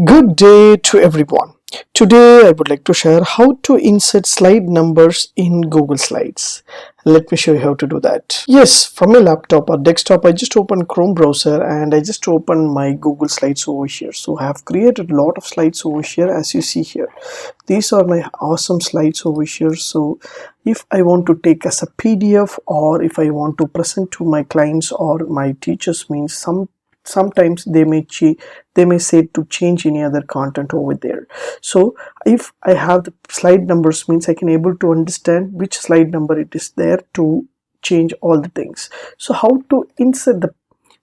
Good day to everyone. Today I would like to share how to insert slide numbers in Google Slides. Let me show you how to do that. Yes, from my laptop or desktop I just opened Chrome browser and I just opened my Google Slides over here. So I have created a lot of slides over here as you see here. These are my awesome slides over here. So if I want to take as a PDF or if I want to present to my clients or my teachers, means sometimes they may say to change any other content over there. So if I have the slide numbers, means I can able to understand which slide number it is there to change all the things. So how to insert the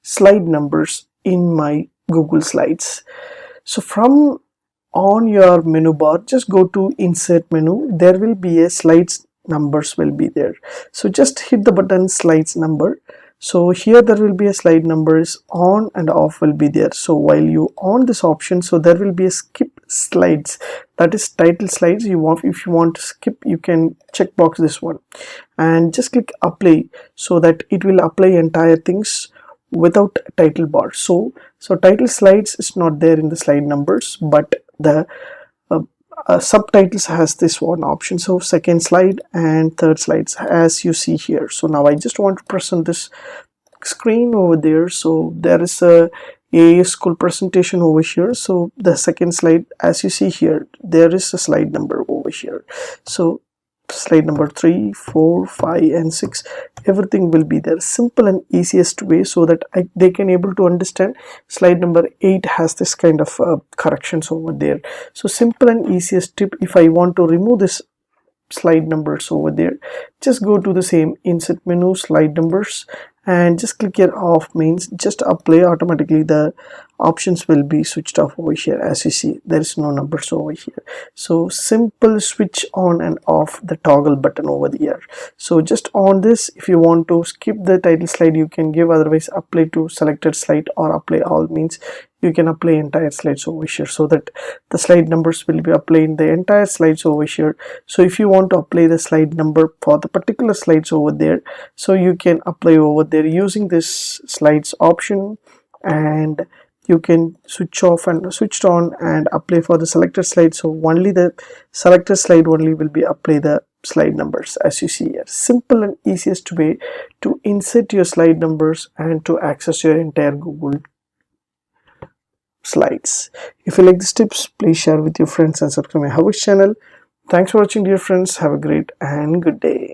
slide numbers in my Google Slides? So from on your menu bar, just go to insert menu. There will be a slides numbers will be there. So just hit the button slides number. So here there will be a slide numbers on and off will be there. So while you on this option, so there will be a skip slides, that is title slides. You want, if you want to skip, you can check box this one and just click apply, so that it will apply entire things without title bar. So title slides is not there in the slide numbers, but the subtitles has this one option. So second slide and third slides as you see here. So now I just want to present this screen over there. So there is a school presentation over here. So the second slide, as you see here, there is a slide number over here. So slide number 3, 4, 5 and 6, everything will be there. Simple and easiest way, so that they can able to understand. Slide number 8 has this kind of corrections over there. So simple and easiest tip. If I want to remove this slide numbers over there, just go to the same insert menu, slide numbers, and just click here off, means just apply. Automatically the options will be switched off over here. As you see, there is no numbers over here. So simple switch on and off the toggle button over here. So just on this, if you want to skip the title slide, you can give, otherwise apply to selected slide or apply all, means you can apply entire slides over here, so that the slide numbers will be applied the entire slides over here. So if you want to apply the slide number for the particular slides over there, so you can apply over there using this slides option, and you can switch off and switched on and apply for the selected slide. So only the selected slide only will be apply the slide numbers, as you see here. Simple and easiest way to insert your slide numbers and to access your entire Google Slides. If you like these tips, please share with your friends and subscribe my HowXT channel. Thanks for watching, dear friends. Have a great and good day.